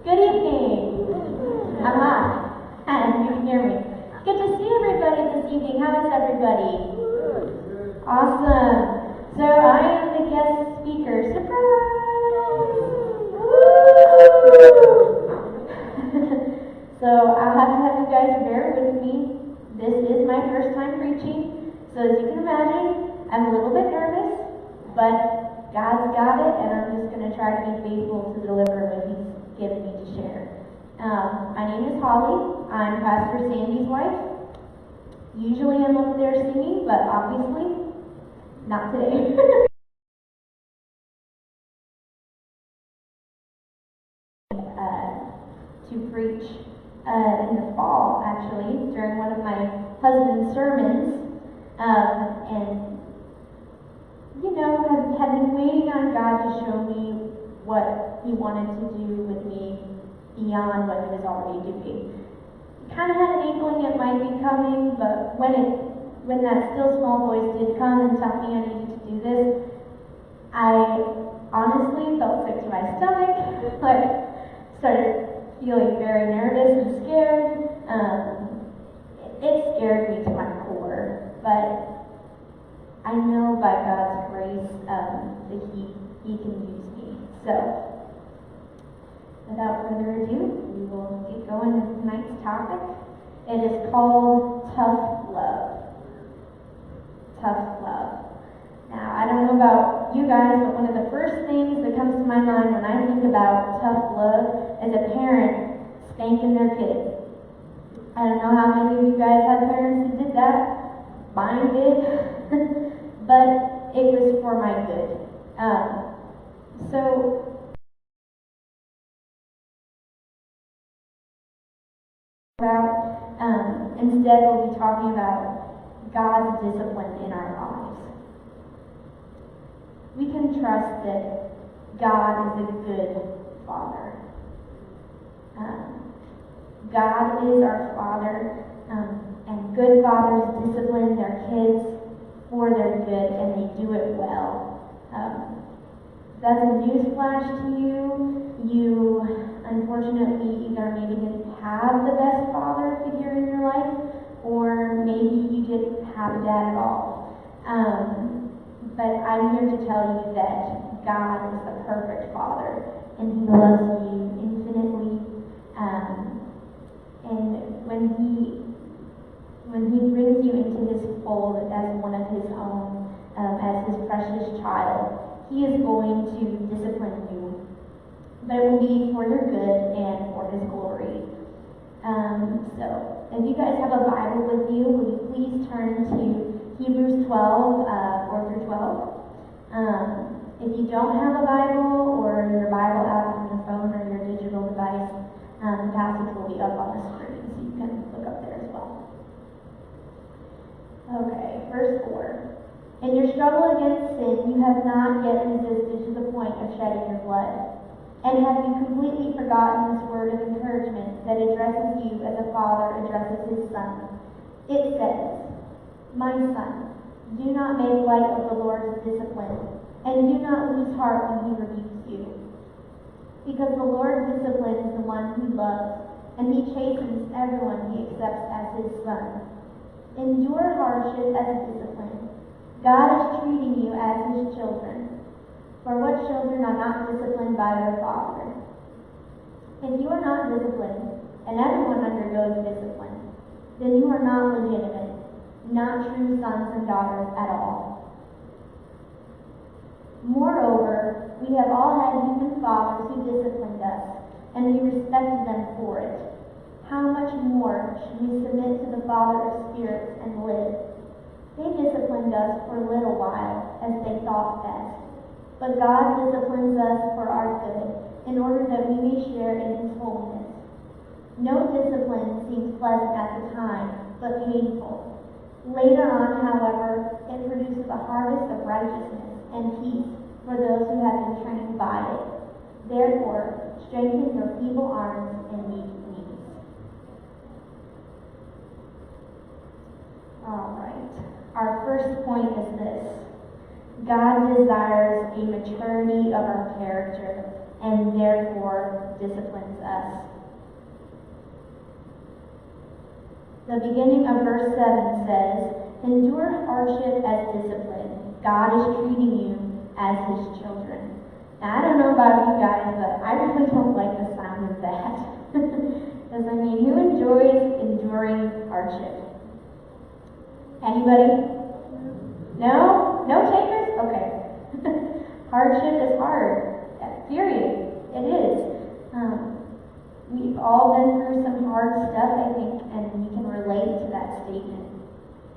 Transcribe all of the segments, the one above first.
Good evening. I'm hot, and you can hear me. Good to see everybody this evening. How is everybody? Awesome. So I am the guest speaker. Surprise! So I'll have you guys bear with me. This is my first time preaching, so as you can imagine, I'm a little bit nervous, but God's got it, and I'm just going to try to be faithful to deliver what He's given me to share. My name is Holly. I'm Pastor Sandy's wife. Usually I'm up there singing, but obviously not today. To preach in the fall, actually, during one of my husband's sermons, and have been waiting on God to show me what He wanted to do with me beyond what He was already doing. Kind of had an inkling it might be coming, but when that still small voice did come and tell me I needed to do this, I honestly felt sick to my stomach, started feeling very nervous and scared. It scared me to my core, but I know by God's grace that He can use me. So, without further ado, we will get going with tonight's topic. It is called Tough Love. Tough love. Now, I don't know about you guys, but one of the first things that comes to my mind when I think about tough love is a parent spanking their kid. I don't know how many of you guys have parents that did that. Mine did. But it was for my good. Instead, we'll be talking about God's discipline in our lives. We can trust that God is a good Father. God is our Father, and good fathers discipline their kids for their good, and they do it well. That's a newsflash to you. You, unfortunately, either maybe didn't have the best father figure in your life, or maybe you didn't have a dad at all. But I'm here to tell you that God is the perfect Father, and He loves you infinitely. And when He brings you into His fold as one of His own, as His precious child, He is going to discipline you. But it will be for your good and for His glory. So, if you guys have a Bible with you, will you please turn to Hebrews 12, 4 through 12. If you don't have a Bible or your Bible app on your phone or your digital device, the passage will be up on the screen, so you can look up there as well. Okay, verse 4. In your struggle against sin, you have not yet resisted to the point of shedding your blood. And have you completely forgotten this word of encouragement that addresses you as a father addresses his son? It says, "My son, do not make light of the Lord's discipline, and do not lose heart when He rebukes you. Because the Lord disciplines the one He loves, and He chastens everyone He accepts as His son. Endure hardship as a discipline. God is treating you as His children. For what children are not disciplined by their father? If you are not disciplined, and everyone undergoes discipline, then you are not legitimate, not true sons and daughters at all. Moreover, we have all had human fathers who disciplined us, and we respected them for it. How much more should we submit to the Father of spirits and live? They disciplined us for a little while, as they thought best. But God disciplines us for our good, in order that we may share in His holiness. No discipline seems pleasant at the time, but painful. Later on, however, it produces a harvest of righteousness and peace for those who have been trained by it. Therefore, strengthen your feeble arms and weak knees." All right. Our first point is this. God desires a maturity of our character and therefore disciplines us. The beginning of verse 7 says, "Endure hardship as discipline. God is treating you as his children." Now, I don't know about you guys, but I really don't like the sound of that. Because, I mean, who enjoys enduring hardship? Anybody? No? No takers? Okay. Hardship is hard. Period. It is. We've all been through some hard stuff, I think, and we can relate to that statement.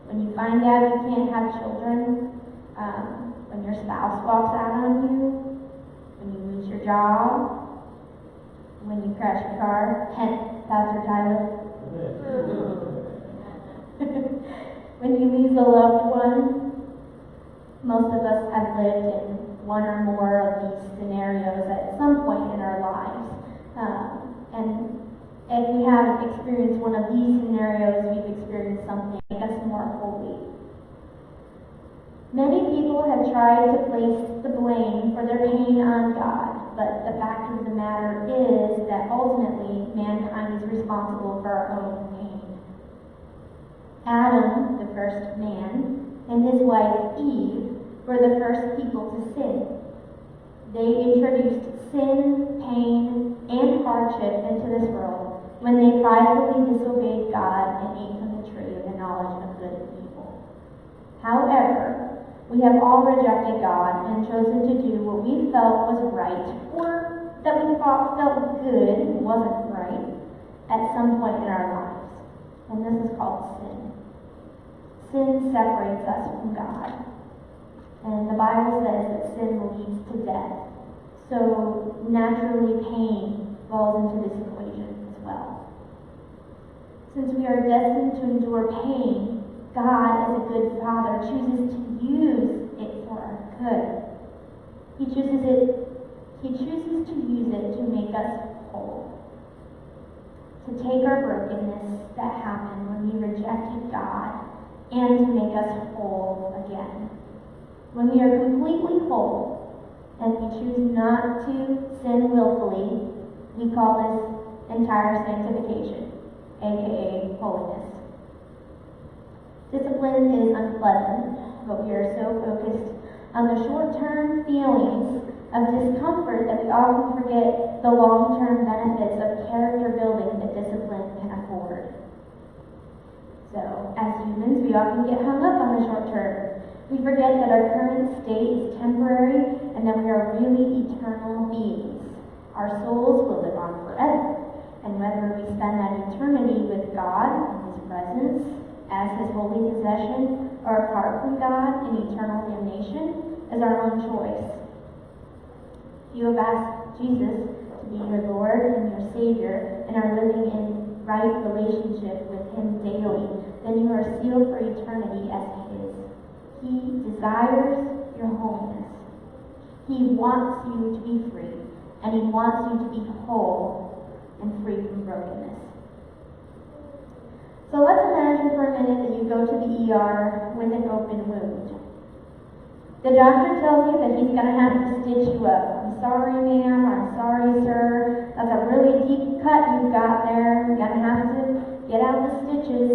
When you find out you can't have children, when your spouse walks out on you, when you lose your job, when you crash your car, Pastor Tyler. When you lose a loved one, most of us have lived in one or more of these scenarios at some point in our lives. And if we haven't experienced one of these scenarios, we've experienced something that makes us more holy. Many people have tried to place the blame for their pain on God, but the fact of the matter is that ultimately mankind is responsible for our own pain. Adam, the first man, and his wife Eve were the first people to sin. They introduced sin, pain, and hardship into this world when they pridefully disobeyed God and ate from the tree of the knowledge of good and evil. However, we have all rejected God and chosen to do what we felt was right, or that we thought felt good wasn't right, at some point in our lives. And this is called sin. Sin separates us from God. And the Bible says that sin leads to death. So naturally pain falls into this equation as well. Since we are destined to endure pain, God, as a good Father, chooses to use it for our good. He chooses to use it to make us whole. To take our brokenness that happened when we rejected God and to make us whole again. When we are completely whole and we choose not to sin willfully, we call this entire sanctification, aka holiness. Discipline is unpleasant, but we are so focused on the short-term feelings of discomfort that we often forget the long-term benefits of character building that discipline can afford. So, as humans, we often get hung up on the short term. We forget that our current state is temporary and that we are really eternal beings. Our souls will live on forever, and whether we spend that eternity with God in his presence, as his holy possession, or apart from God in eternal damnation, is our own choice. If you have asked Jesus to be your Lord and your Savior and are living in right relationship with him daily, then you are sealed for eternity as his. He desires your holiness. He wants you to be free, and he wants you to be whole and free from brokenness. So let's imagine for a minute that you go to the ER with an open wound. The doctor tells you that he's going to have to stitch you up. "I'm sorry, ma'am. I'm sorry, sir. That's a really deep cut you've got there. You're going to have to get out the stitches."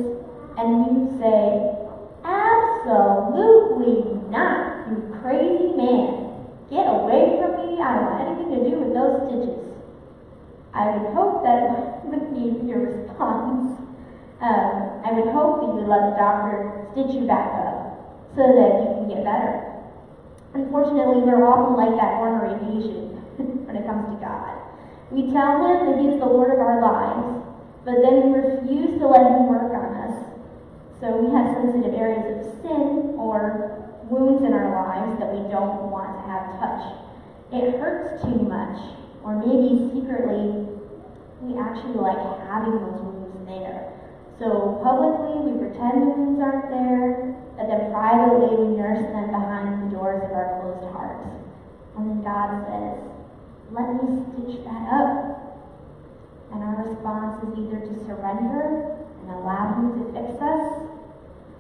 And you say, "Absolutely not, you crazy man. Get away from me. I don't want anything to do with those stitches." I would hope that would be your response. I would hope that you would let the doctor stitch you back up so that you can get better. Unfortunately, we're often like that ornery patient when it comes to God. We tell him that he's the Lord of our lives, but then we refuse to let him work on us. So we have sensitive areas of sin or wounds in our lives that we don't want to have touched. It hurts too much, or maybe secretly we actually like having those wounds there. So publicly we pretend the wounds aren't there, but then privately we nurse them behind the doors of our closed hearts. And then God says, "Let me stitch that up." And our response is either to surrender and allow him to fix us,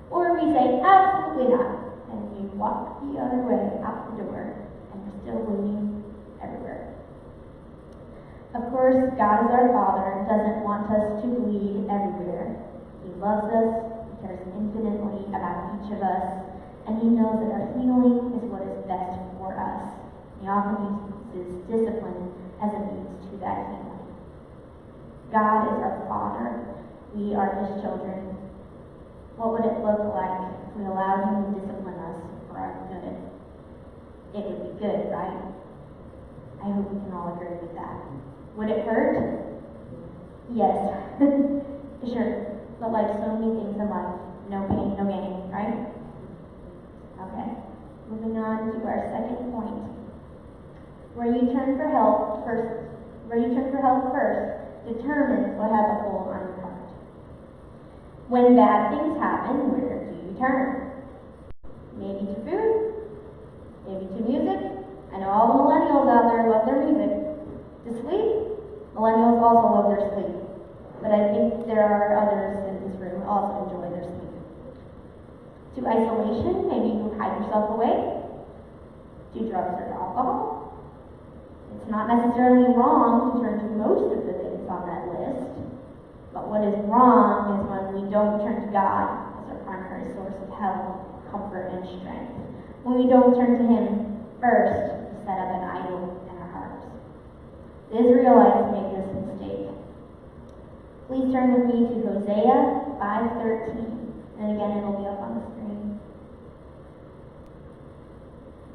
or we say, "Absolutely not," and we walk the other way out the door, and we're still bleeding everywhere. course, God is our Father and doesn't want us to bleed everywhere. He loves us, he cares infinitely about each of us, and he knows that our healing is what is best for us. He often uses discipline as a means to that healing. God is our Father. We are his children. What would it look like if we allowed him to discipline us for our good? It would be good, right? I hope we can all agree with that. Would it hurt? Yes. Sure. But like so many things in life, no pain, no gain, right? Okay. Moving on to our second point. Where you turn for help first determines what has a hold on your heart. When bad things happen, where do you turn? Maybe to food, maybe to music. I know all the millennials out there love their music. To sleep, millennials also love their sleep. But I think there are others in this room who also enjoy their sleep. To isolation, maybe you hide yourself away. To drugs or alcohol. It's not necessarily wrong to turn to most of the things on that list. But what is wrong is when we don't turn to God as our primary source of health, comfort, and strength. When we don't turn to him first to set up an idol in our hearts. The Israelites made this mistake. Please turn with me to Hosea 5:13, and again it'll be up on the screen.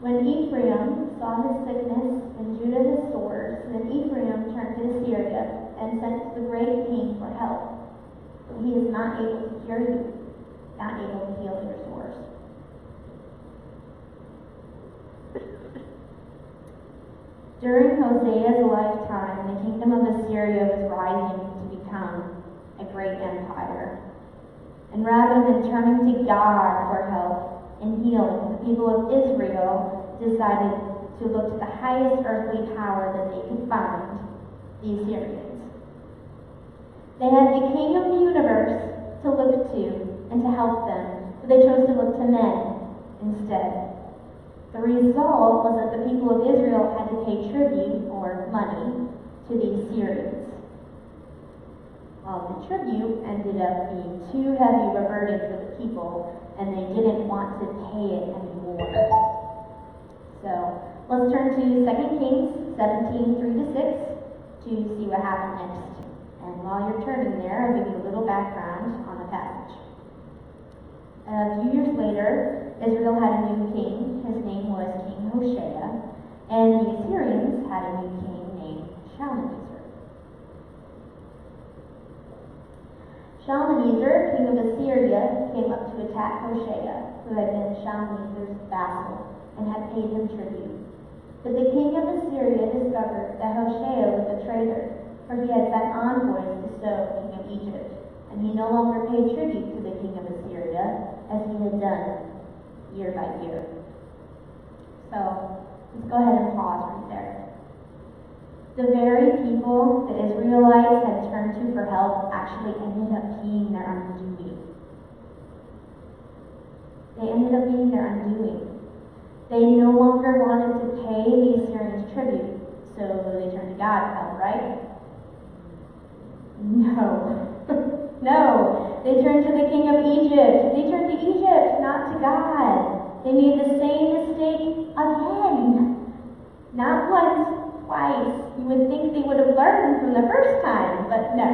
When Ephraim saw his sickness and Judah his sores, then Ephraim turned to Assyria and sent to the great king for help. But he is not able to cure you, not able to heal your sores. During Hosea's lifetime, the kingdom of Assyria was rising to become a great empire. And rather than turning to God for help and healing, the people of Israel decided to look to the highest earthly power that they could find, the Assyrians. They had the king of the universe to look to and to help them, but they chose to look to men instead. The result was that the people of Israel had to pay tribute, or money, to the Assyrians. Well, the tribute ended up being too heavy of a burden for the people, and they didn't want to pay it anymore. So, let's turn to 2 Kings 17:3-6 to see what happened next. And while you're turning there, I'll give you a little background on the passage. A few years later, Israel had a new king. His name was King Hoshea, and the Assyrians had a new king named Shalmaneser. Shalmaneser, king of Assyria, came up to attack Hoshea, who had been Shalmaneser's vassal, and had paid him tribute. But the king of Assyria discovered that Hoshea was a traitor, for he had sent envoys to So, king of Egypt, and he no longer paid tribute to the king of Assyria, as he had done year by year. So, let's go ahead and pause right there. The very people the Israelites had turned to for help actually ended up being their undoing. They ended up being their undoing. They no longer wanted to pay the Assyrians tribute, so they turned to God for help, right? No. No. They turned to the king of Egypt. They turned to Egypt, not to God. They made the same mistake again. Not once, twice. You would think they would have learned from the first time, but no.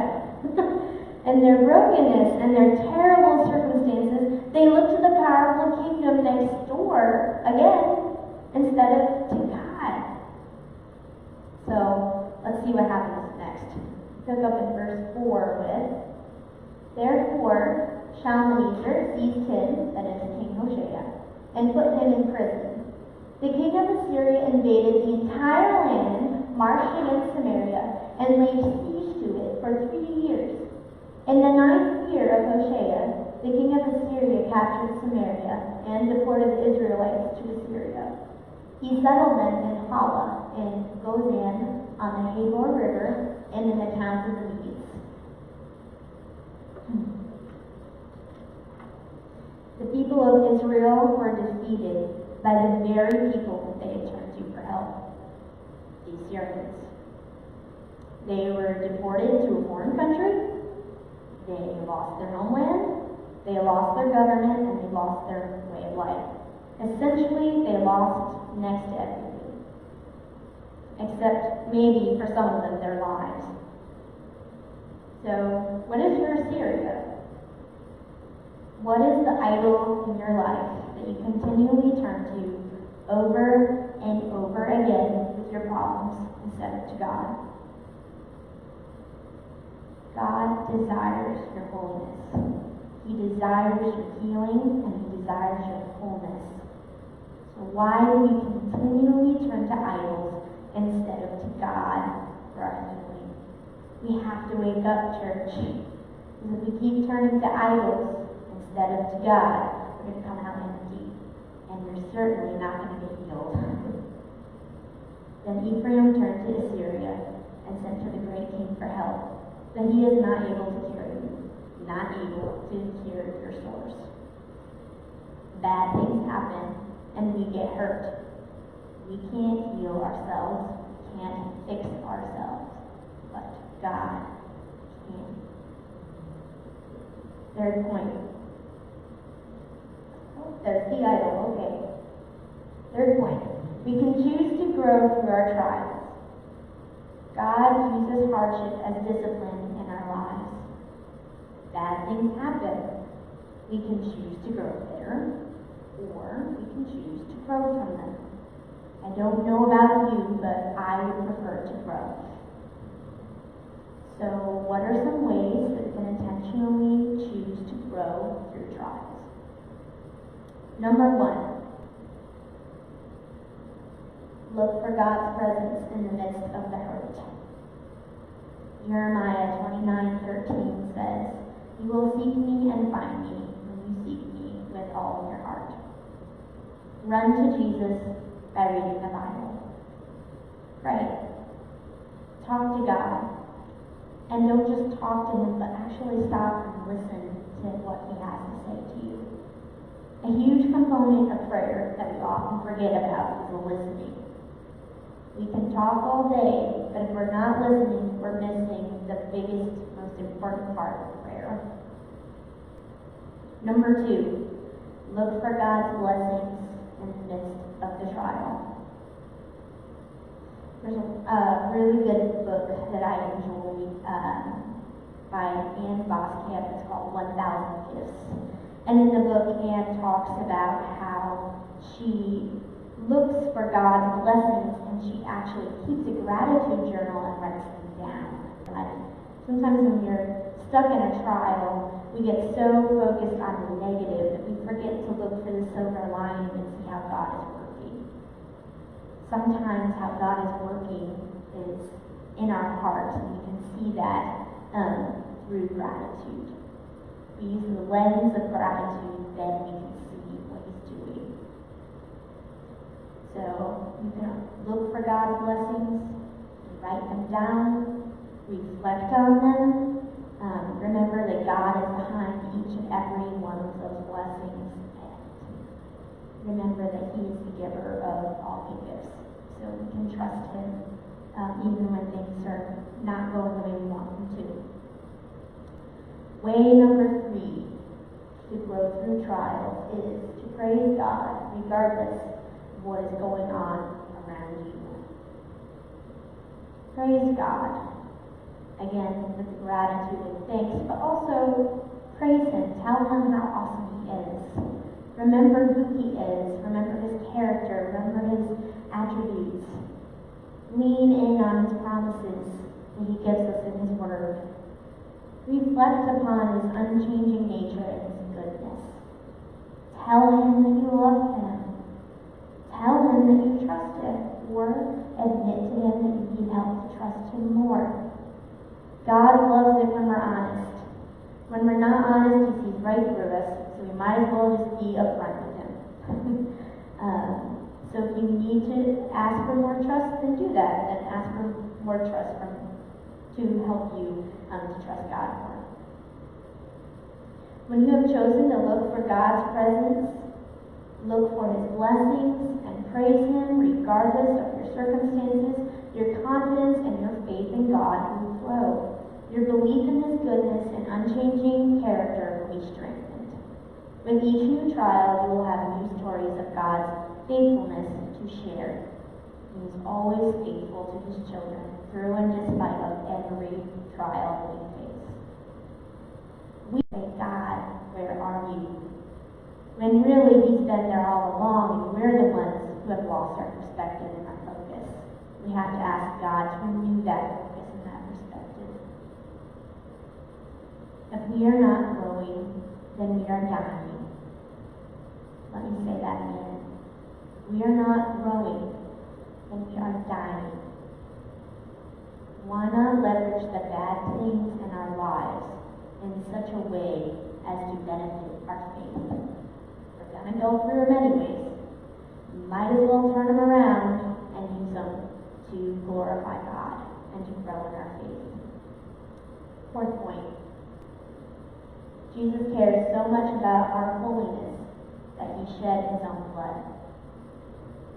And their brokenness and their terrible circumstances, they looked to the powerful kingdom next door again, instead of to God. So, let's see what happens next. Pick up in verse 4 with, Therefore Shalmaneser seized him, that is King Hoshea, and put him in prison. The king of Assyria invaded the entire land, marched against Samaria, and laid siege to it for 3 years. In the 9th year of Hoshea, the king of Assyria captured Samaria and deported the Israelites to Assyria. He settled them in Hala, in Gozan, on the Habor River, and in the towns of the Medes. The people of Israel were defeated by the very people they had turned to for help, the Assyrians. They were deported to a foreign country. They lost their homeland. They lost their government, and they lost their way of life. Essentially, they lost next to everything, except maybe for some of them their lives. So, what is your Assyria? What is the idol in your life that you continually turn to over and over again with your problems instead of to God? God desires your holiness. He desires your healing, and He desires your wholeness. So why do we continually turn to idols instead of to God for our healing? We have to wake up, church. Because if we keep turning to idols instead of to God, we're going to come out empty. And we're certainly not going to get healed. Then Ephraim turned to Assyria and sent to the great king for help. But he is not able to cure you, not able to cure your sores. Bad things happen, and we get hurt. We can't heal ourselves, we can't fix ourselves, but God can. Third point. Oh, there's the idol, okay. Third point. We can choose to grow through our trials. God uses hardship as discipline in our lives. Bad things happen. We can choose to grow bitter, or we can choose to grow from them. I don't know about you, but I would prefer to grow. So, what are some ways that we can intentionally choose to grow through trials? Number 1. Look for God's presence in the midst of the hurt. Jeremiah 29:13 says, "You will seek me and find me when you seek me with all of your heart." Run to Jesus by reading the Bible. Pray. Talk to God. And don't just talk to Him, but actually stop and listen to what He has to say to you. A huge component of prayer that we often forget about is the listening. We can talk all day, but if we're not listening, we're missing the biggest, most important part of prayer. Number 2, look for God's blessings in the midst of the trial. There's a really good book that I enjoy by Ann Voskamp. It's called 1,000 Gifts. And in the book, Ann talks about how she looks for God's blessings, and she actually keeps a gratitude journal and writes them down. Sometimes when you're stuck in a trial, we get so focused on the negative that we forget to look for the silver lining and see how God is working. Sometimes how God is working is in our hearts, and we can see that through gratitude. We use the lens of gratitude, then we can see what He's doing. So you can look for God's blessings, write them down, reflect on them. Remember that God is behind each and every one of those blessings. And remember that He is the giver of all He gives. So we can trust Him even when things are not going the way we want them to. Way number 3 to grow through trials is to praise God regardless what is going on around you. Praise God. Again, with gratitude and thanks, but also praise Him. Tell Him how awesome He is. Remember who He is. Remember His character. Remember His attributes. Lean in on His promises that He gives us in His Word. Reflect upon His unchanging nature and His goodness. Tell Him that you love Him. Tell Him that you trust Him, or admit to Him that you need help to trust Him more. God loves it when we're honest. When we're not honest, He sees right through us, so we might as well just be upfront with Him. So if you need to ask for more trust, then do that, and ask for more trust from Him to help you to trust God more. When you have chosen to look for God's presence, look for His blessings, and praise Him regardless of your circumstances, your confidence and your faith in God Your belief in his goodness and unchanging character will be strengthened. With each new trial, you will have new stories of God's faithfulness to share. He is always faithful to his children, through and despite of every trial we face. We say, God, where are you? When really he's been there all along, and we're the ones who have lost our perspective and our focus. We have to ask God to renew that focus and that perspective. If we are not growing, then we are dying. Let me say that again. We are not growing, then we are dying. Why not leverage the bad things in our lives in such a way as to benefit our faith? We're going to go through them anyways. You might as well turn them around and use them to glorify God and to grow in our faith. Fourth point. Jesus cares so much about our holiness that he shed his own blood.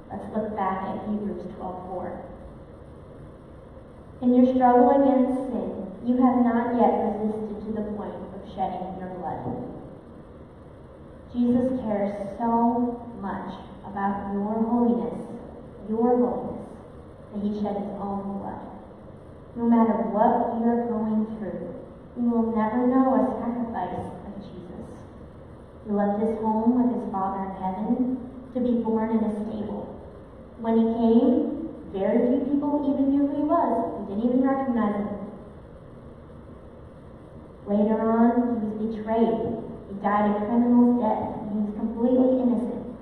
Let's look back at Hebrews 12:4. In your struggle against sin, you have not yet resisted to the point of shedding your blood. Jesus cares so much about your holiness, that he shed his own blood. No matter what we are going through, we will never know a sacrifice like Jesus. He left his home with his Father in heaven to be born in a stable. When he came, very few people even knew who he was. We didn't even recognize him. Later on, he was betrayed. He died a criminal's death. He was completely innocent.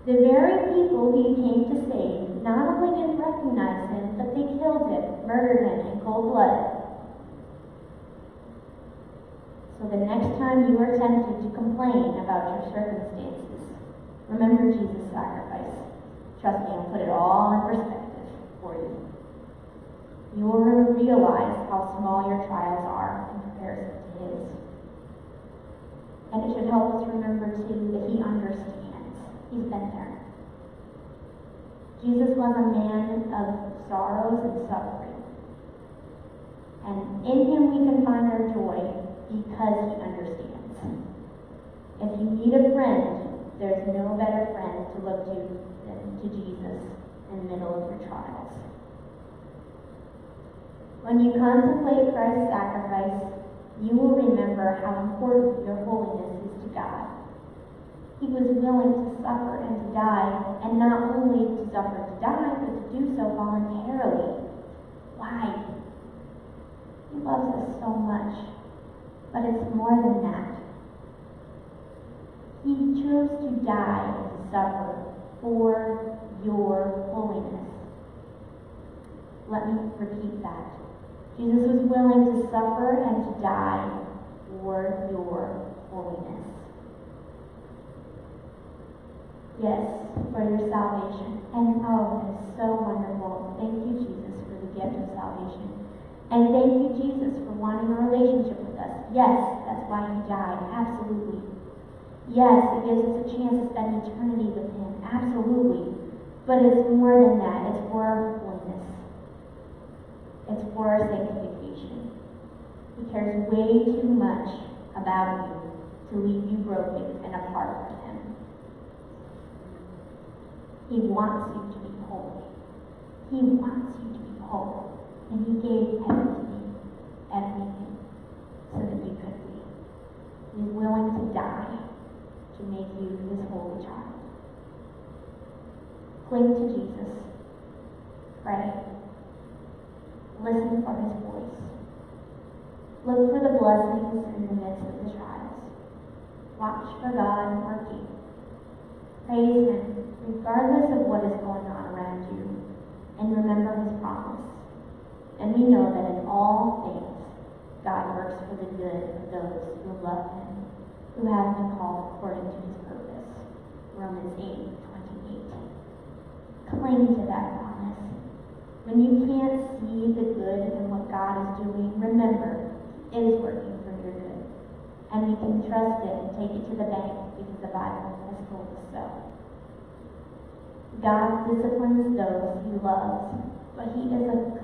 The very people who he came to save not only didn't recognize him, but they killed him, murdered him in cold blood. So the next time you are tempted to complain about your circumstances, remember Jesus' sacrifice. Trust me, I'll put it all in perspective for you. You will realize how small your trials are in comparison to his. And it should help us remember, too, that he understands. He's been there. Jesus was a man of sorrows and suffering. And in him we can find our joy because he understands. If you need a friend, there's no better friend to look to than to Jesus in the middle of your trials. When you contemplate Christ's sacrifice, you will remember how important your holiness is to God. He was willing to suffer and to die, and not only to suffer to die, but to do so voluntarily. Why? He loves us so much, but it's more than that. He chose to die and to suffer for your holiness. Let me repeat that. Jesus was willing to suffer and to die for your holiness. Yes, for your salvation. And oh, it is so wonderful. Thank you, Jesus, for the gift of salvation. And thank you, Jesus, for wanting a relationship with us. Yes, that's why he died. Absolutely. Yes, it gives us a chance to spend eternity with him. Absolutely. But it's more than that. It's for our holiness. It's for our sanctification. He cares way too much about you to leave you broken and apart from him. He wants you to be holy. He wants you to be whole. And he gave everything, so that you could be. He is willing to die to make you his holy child. Cling to Jesus. Pray. Listen for his voice. Look for the blessings in the midst of the trials. Watch for God working. Praise him regardless of what is going on around you, and remember his promise. And we know that in all things, God works for the good of those who love him, who have been called according to his purpose. Romans 8:28. Cling to that promise. When you can't see the good in what God is doing, remember, it is working for your good. And we can trust it and take it to the bank because the Bible has told us so. God disciplines those he loves, but he is a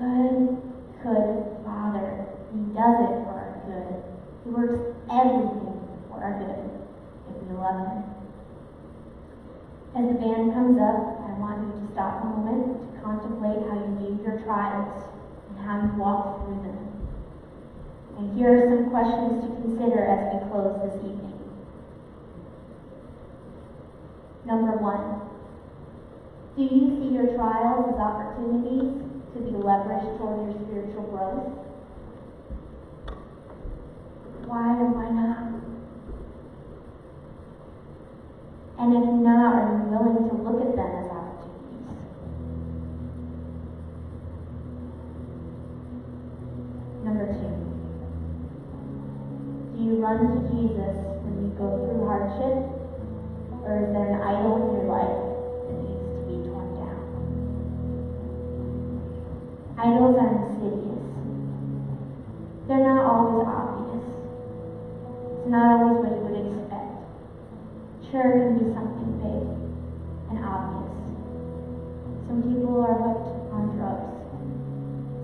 good Father. He does it for As the band comes up, I want you to stop a moment to contemplate how you view your trials and how you walk through them. And here are some questions to consider as we close this evening. Number 1, do you see your trials as opportunities to be leveraged toward your spiritual growth? Why or why not? And if not, are you willing to look at them as opportunities? Number 2, do you run to Jesus when you go through hardship, or is there an idol in your life that needs to be torn down? Idols are insidious. They're not always obvious. It's not always what you would expect. Sure, it can be something big and obvious. Some people are hooked on drugs.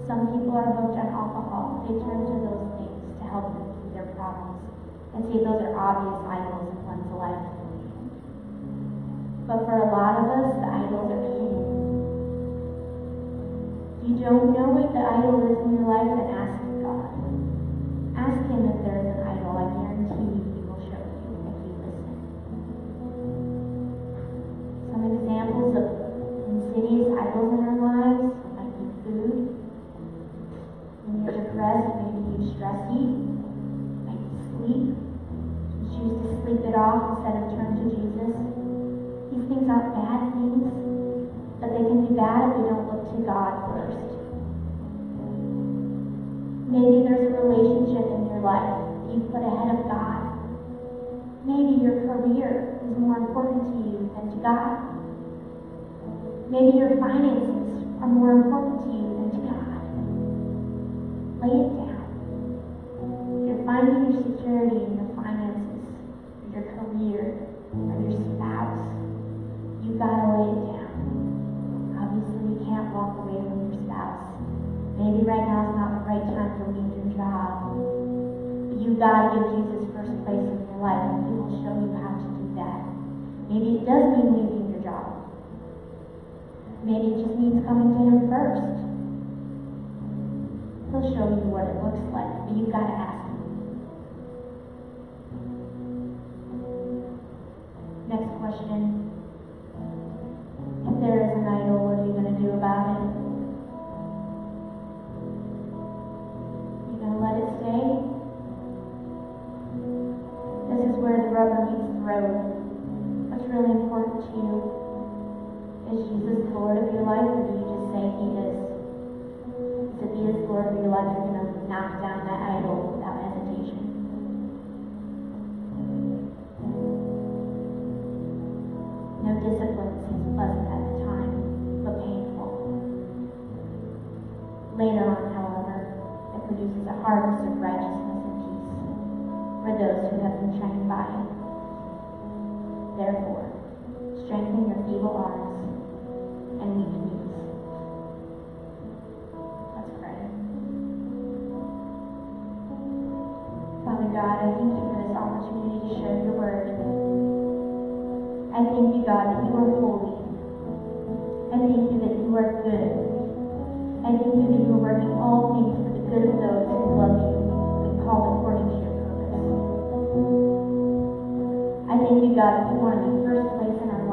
Some people are hooked on alcohol. They turn to those things to help them through their problems and say those are obvious idols in one's life. But for a lot of us, the idols are hidden. If you don't know what the idol is in your life, then ask God. Ask Him if there is an idol. I guarantee you He will show you if you listen. Some examples of insidious idols in our lives might be food. When you're depressed, maybe you stress eat. Might be sleep. You choose to sleep it off instead of turn to Jesus. These things aren't bad things, but they can be bad if we don't look to God first. Maybe there's a relationship in your life that you've put ahead of God. Maybe your career is more important to you than to God. Maybe your finances are more important to you than to God. Lay it down. If you're finding your security in your finances, or your career, or your spouse, you gotta lay it down. Obviously, you can't walk away from your spouse. Maybe right now is not the right time to leave your job. But you gotta give Jesus first place in your life, and He will show you how to do that. Maybe it does mean leaving your job. Maybe it just means coming to Him first. He'll show you what it looks like, but you gotta ask Him. Next question. If there is an idol, what are you going to do about it? You going to let it stay? This is where the rubber meets the road. What's really important to you? Is Jesus Lord of your life, or do you just say He is? If He is Lord of your life, you're going to knock down that idol without hesitation. No discipline seems pleasant at the time, but painful. Later on, however, it produces a harvest of righteousness and peace for those who have been trained by it. Therefore, strengthen your feeble arms and weak knees. Let's pray. Father God, I thank you for this opportunity to share your word. I thank you, God, that you are holy. I thank you that you are good. I thank you that you are working all things for the good of those who love you and call according to your purpose. I thank you, God, that you want to be first place in our